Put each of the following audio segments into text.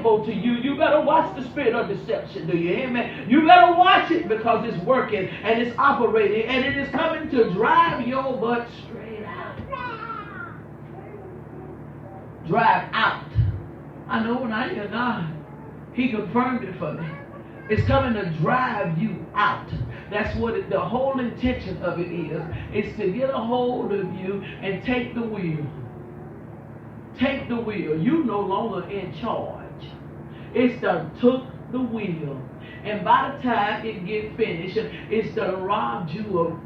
faithful to you. You better watch the spirit of deception. Do you hear me? You better watch it because it's working and it's operating and it is coming to drive your butt straight out. Drive out. I know when I hear God, He confirmed it for me. It's coming to drive you out. That's what the whole intention of it is. It's to get a hold of you and take the wheel. Take the wheel. You no longer in charge. It's done took the wheel. And by the time it get finished, it's done robbed you of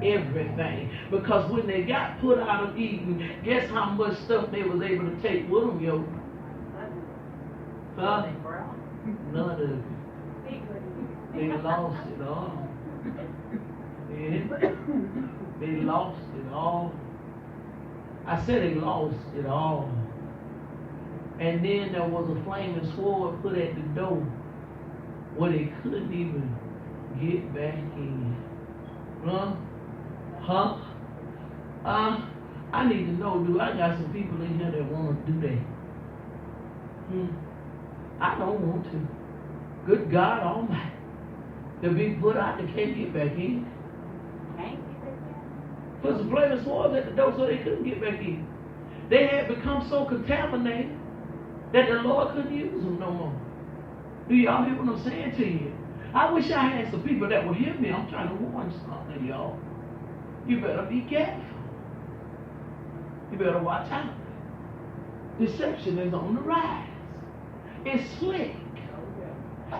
everything. Because when they got put out of Eden, guess how much stuff they was able to take with them, yo? Huh? None of it. They lost it all. Yeah. They lost it all. I said they lost it all. And then there was a flaming sword put at the door where they couldn't even get back in. I need to know, dude. I got some people in here that want to do that. I don't want to. Good God Almighty. To be put out, they can't get back in. Put some flaming swords at the door so they couldn't get back in. They had become so contaminated that the Lord couldn't use them no more. Do y'all hear what I'm saying to you? I wish I had some people that would hear me. I'm trying to warn something, y'all. You better be careful. You better watch out. Deception is on the rise. It's slick.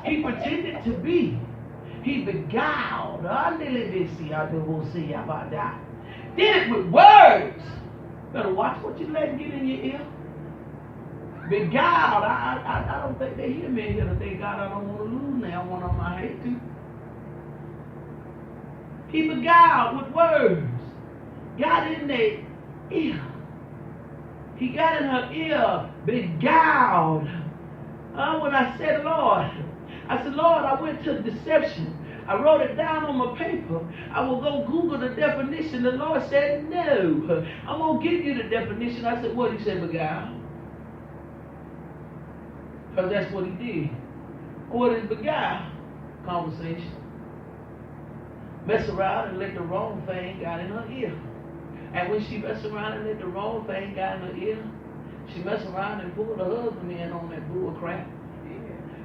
He pretended to be. He beguiled. Did it with words. Better watch what you let get in your ear. Beguiled. I don't think they hear me in here today. God, I don't want to lose now. One of them I hate to. He beguiled with words. Got in their ear. He got in her ear. Beguiled. When I said, Lord, I went to deception. I wrote it down on my paper. I will go Google the definition. The Lord said, no. I'm going to give you the definition. I said, what? He said, beguile. Because that's what he did. What is beguile? Conversation. Mess around and let the wrong thing got in her ear. And when she messed around and let the wrong thing got in her ear, she messed around and pulled her husband in on that bull crap.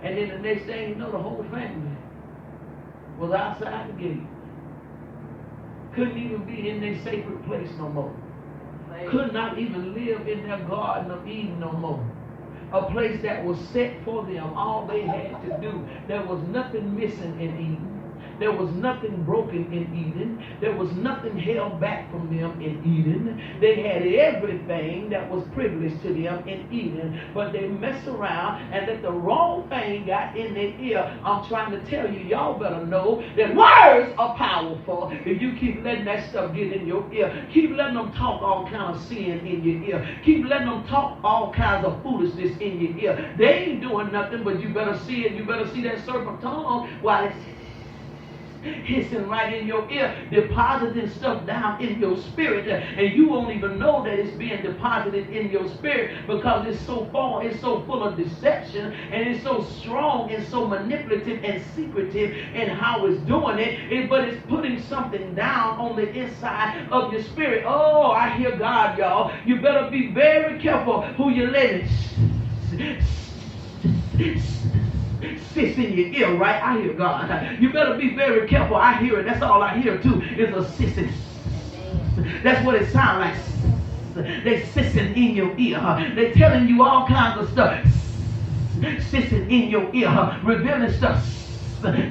And then the next thing you know, the whole family was outside the gate. Couldn't even be in their sacred place no more. Could not even live in their Garden of Eden no more. A place that was set for them. All they had to do. There was nothing missing in Eden. There was nothing broken in Eden. There was nothing held back from them in Eden. They had everything that was privileged to them in Eden. But they messed around and let the wrong thing got in their ear. I'm trying to tell you, y'all better know that words are powerful. If you keep letting that stuff get in your ear, keep letting them talk all kind of sin in your ear. Keep letting them talk all kinds of foolishness in your ear. They ain't doing nothing, but you better see it. You better see that serpent tongue while it's hissing right in your ear, depositing stuff down in your spirit, and you won't even know that it's being deposited in your spirit because it's so full of deception, and it's so strong and so manipulative and secretive in how it's doing it, but it's putting something down on the inside of your spirit. Oh, I hear God, y'all. You better be very careful who you let it sits in your ear, right? I hear God. You better be very careful. I hear it. That's all I hear too is a sissing. That's what it sounds like. They sissing in your ear. They're telling you all kinds of stuff. Sissing in your ear. Revealing stuff.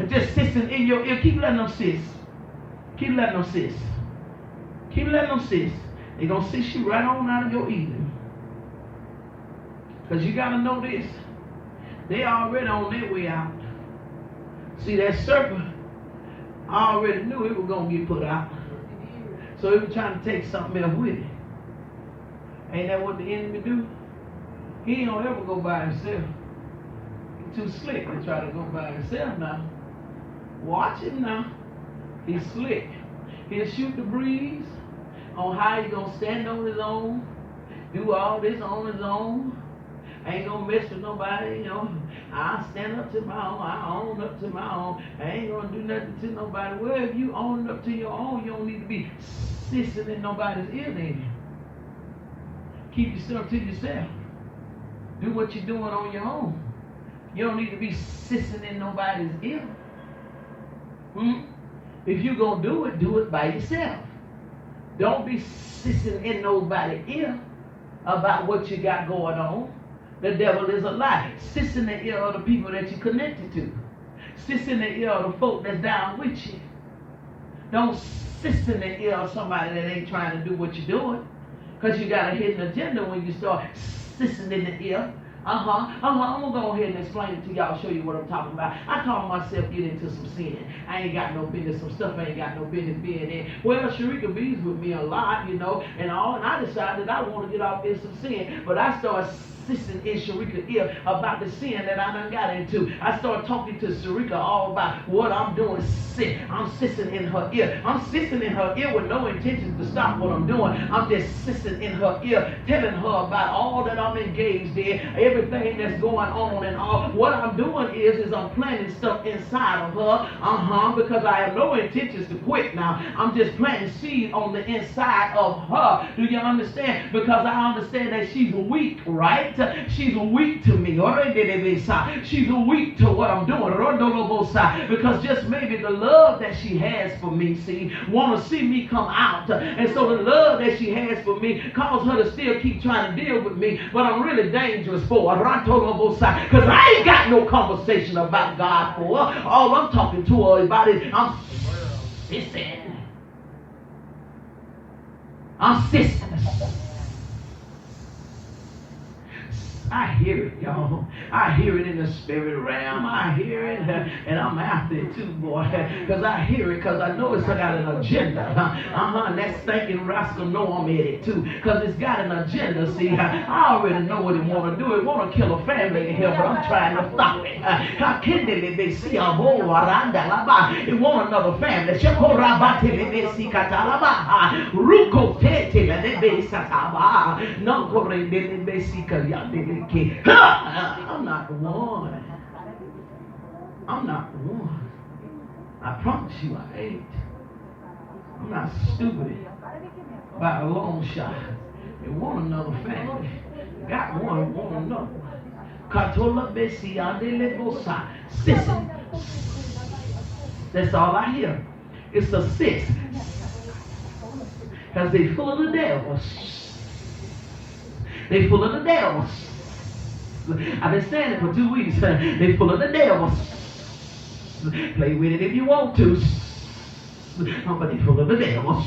Just sissing in your ear. Keep letting them sis. Keep letting them sis. Keep letting them sis. They're going to sis you right on out of your Eden. Because you got to know this. They already on their way out. See, that serpent already knew it was going to get put out. So he was trying to take something else with it. Ain't that what the enemy do? He ain't gonna ever go by himself. He's too slick to try to go by himself now. Watch him now. He's slick. He'll shoot the breeze on how he's going to stand on his own, do all this on his own. I ain't gonna mess with nobody, you know. I stand up to my own. I own up to my own. I ain't gonna do nothing to nobody. Well, if you own up to your own, you don't need to be sissing in nobody's ear then. Keep yourself to yourself. Do what you're doing on your own. You don't need to be sissing in nobody's ear. If you're going to do it by yourself. Don't be sissing in nobody's ear about what you got going on. The devil is a lie. Siss in the ear of the people that you're connected to. Siss in the ear of the folk that's down with you. Don't siss in the ear of somebody that ain't trying to do what you're doing. Because you got a hidden agenda when you start sissing in the ear. I'm going to go ahead and explain it to y'all, show you what I'm talking about. I call myself getting into some sin. I ain't got no business, some stuff I ain't got no business being in. Well, Sharika B's with me a lot, you know, and I decided I want to get off in some sin, but I started sissing in Sharika's ear about the sin that I done got into. I started talking to Sharika all about what I'm doing. I'm sissing in her ear. I'm sissing in her ear with no intention to stop what I'm doing. I'm just sissing in her ear, telling her about all that I'm engaged in, everything that's going on and all. What I'm doing is I'm planting stuff inside of her, because I have no intentions to quit now. I'm just planting seed on the inside of her. Do you understand? Because I understand that she's weak, right? She's weak to me. She's weak to what I'm doing. Because just maybe the love that she has for me, want to see me come out. And so the love that she has for me causes her to still keep trying to deal with me. But I'm really dangerous for her. Because I ain't got no conversation about God for her. All I'm talking to her about is I'm sissing. I'm sissing. I hear it, y'all. I hear it in the spirit realm. I hear it, and I'm after it too, boy. Because I hear it, because I know it's got an agenda. And that stinking rascal know I'm in it too. Because it's got an agenda, see. I already know what it want to do. It want to kill a family in here, but I'm trying to stop it. It want another family. I'm not the one. I'm not the one. I promise you I ain't. I'm not stupid by a long shot. They want another family. Got one, want another one. Sissing. That's all I hear. It's a sis. Because they full of the devil. They full of the devil. I've been saying it for 2 weeks. They full of the devil. Play with it if you want to. But they full of the devil.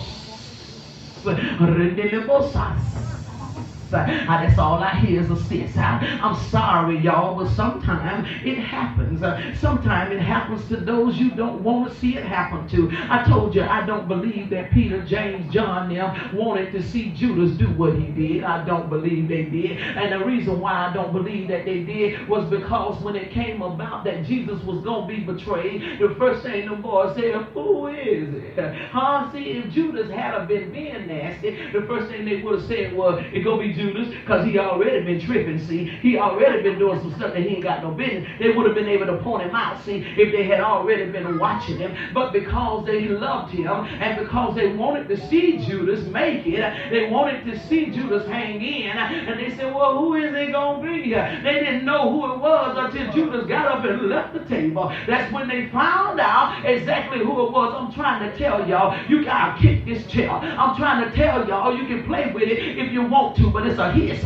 That's all I hear is a sis. I'm sorry, y'all, but sometimes it happens. Sometimes it happens to those you don't want to see it happen to. I told you I don't believe that Peter, James, John them wanted to see Judas do what he did. I don't believe they did. And the reason why I don't believe that they did was because when it came about that Jesus was going to be betrayed, the first thing the boys said, who is it? See, if Judas had been being nasty, the first thing they would have said was, it's going to be Judas, because he already been tripping, see. He already been doing some stuff that he ain't got no business. They would have been able to point him out, see, if they had already been watching him. But because they loved him, and because they wanted to see Judas make it, they wanted to see Judas hang in, and they said, well, who is it going to be? They didn't know who it was until Judas got up and left the table. That's when they found out exactly who it was. I'm trying to tell y'all, you gotta kick this chair. I'm trying to tell y'all, you can play with it if you want to, but it's a hiss.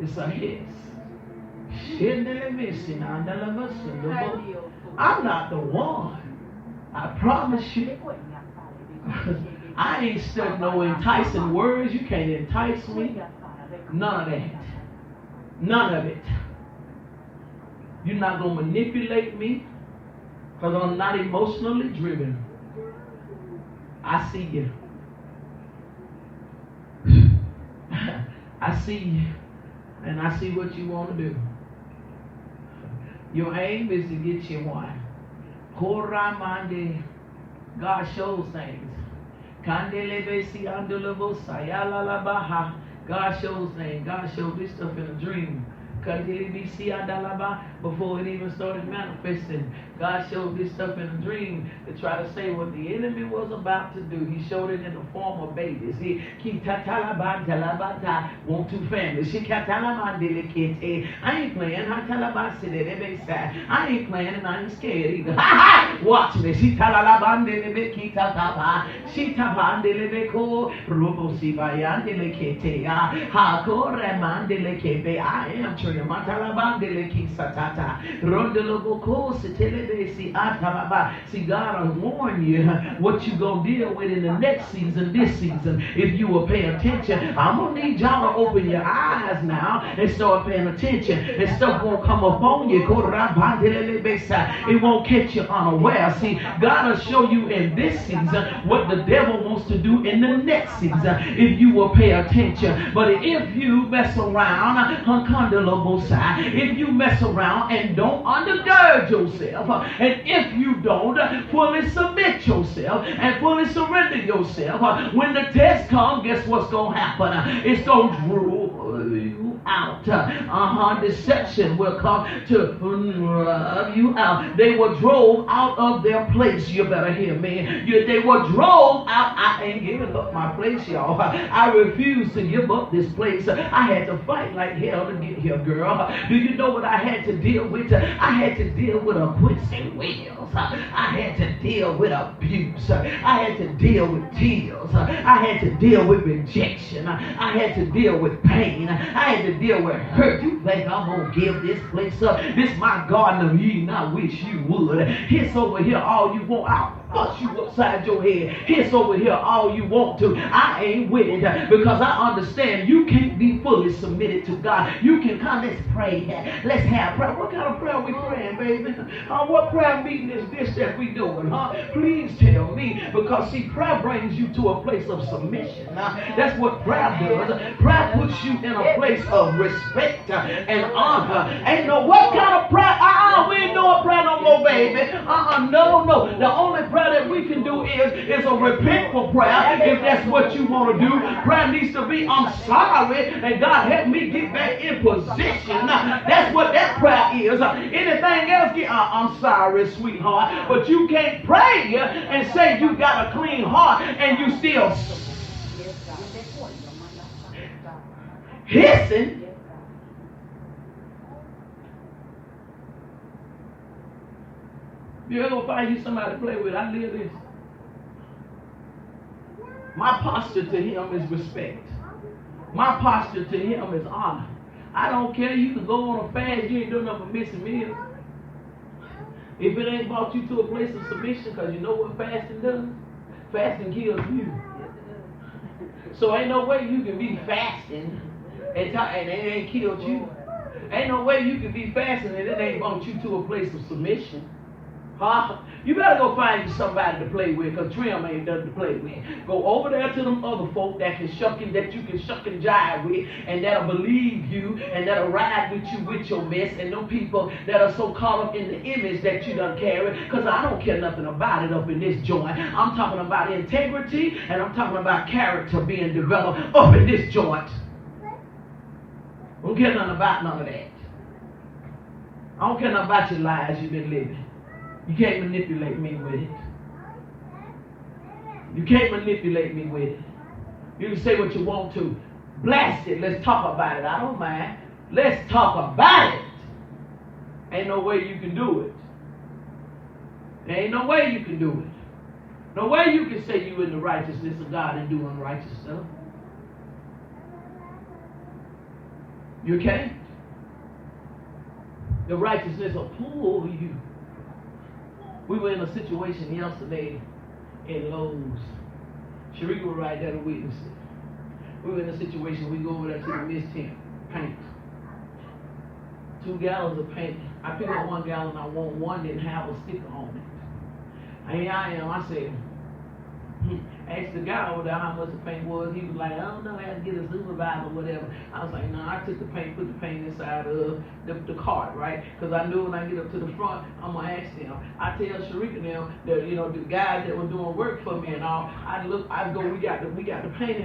It's a hiss. I'm not the one. I promise you. I ain't stuck no enticing words. You can't entice me. None of that. None of it. You're not going to manipulate me, because I'm not emotionally driven. I see you. I see you. And I see what you want to do. Your aim is to get you one. God shows things. God shows things. God shows this stuff in a dream. Before it even started manifesting, God showed this stuff in a dream to try to say what the enemy was about to do. He showed it in the form of babies. Want two families. I ain't playing. I ain't playing and I ain't scared either. Watch me. I am true. See, God will warn you what you gonna deal with in the next season, this season, if you will pay attention. I'm gonna need y'all to open your eyes now and start paying attention. And stuff won't come upon you. It won't catch you unaware. See, God will show you in this season what the devil wants to do in the next season if you will pay attention. But if you mess around, if you mess around and don't undergird yourself, and if you don't fully submit yourself and fully surrender yourself, when the test comes, guess what's going to happen? It's going to rule you out. Deception will come to rub you out. They were drove out of their place. You better hear me. They were drove out. I ain't giving up my place, y'all. I refuse to give up this place. I had to fight like hell to get here, girl. Do you know what I had to deal with? I had to deal with a Quincy Wills. I had to deal with abuse. I had to deal with tears. I had to deal with rejection. I had to deal with pain. I had to deal with hurt. You think I'm going to give this place up? This my garden of Eden. I wish you would. Hiss over here all you want. I'll bust you upside your head. Hiss over here all you want to. I ain't with it because I understand you can't be fully submitted to God. You can come, let's pray. Let's have prayer. What kind of prayer we praying, baby? What prayer meeting is this that we doing? Please tell me, because see, prayer brings you to a place of submission. That's what prayer does. Prayer puts you in a place of respect and honor. Ain't no what kind of prayer? We ain't doing prayer no more, baby. No. The only prayer that we can do is a repentful prayer. If that's what you want to do, prayer needs to be, I'm sorry, and God help me get back in position. That's what that prayer is. Anything else, I'm sorry, sweetheart, but you can't pray and say you got a clean heart and you still hissing. You ever go find you somebody to play with? I live this. My posture to him is respect. My posture to him is honor. I don't care. You can go on a fast. You ain't doing nothing but missing meals. If it ain't brought you to a place of submission, because you know what fasting does? Fasting kills you. So ain't no way you can be fasting and it ain't killed you. Ain't no way you can be fasting and it ain't brought you to a place of submission. You better go find you somebody to play with, because Trim ain't nothing to play with. Go over there to them other folk that you can shuck and jive with, and that'll believe you, and that'll ride with you with your mess, and them people that are so caught up in the image that you done carry, because I don't care nothing about it up in this joint. I'm talking about integrity, and I'm talking about character being developed up in this joint. I don't care nothing about none of that. I don't care nothing about your lies you've been living. You can't manipulate me with it. You can't manipulate me with it. You can say what you want to. Blast it. Let's talk about it. I don't mind. Let's talk about it. Ain't no way you can do it. There ain't no way you can do it. No way you can say you in the righteousness of God and do unrighteous stuff. You can't. The righteousness will pull you. We were in a situation yesterday in Lowe's. Sharika was right there to witness it. We were in a situation, we go over there to the Msphine paint. 2 gallons of paint. I picked up 1 gallon, I want one, didn't have a sticker on it. And here I am, I said, Asked the guy over there how much the paint was. He was like, I don't know, I had to get a supervisor or whatever. I was like, no, I took the paint, put the paint inside of the cart, right? Because I knew when I get up to the front, I'm going to ask them. I tell Sharika now that, the guys that were doing work for me and all, we got the paint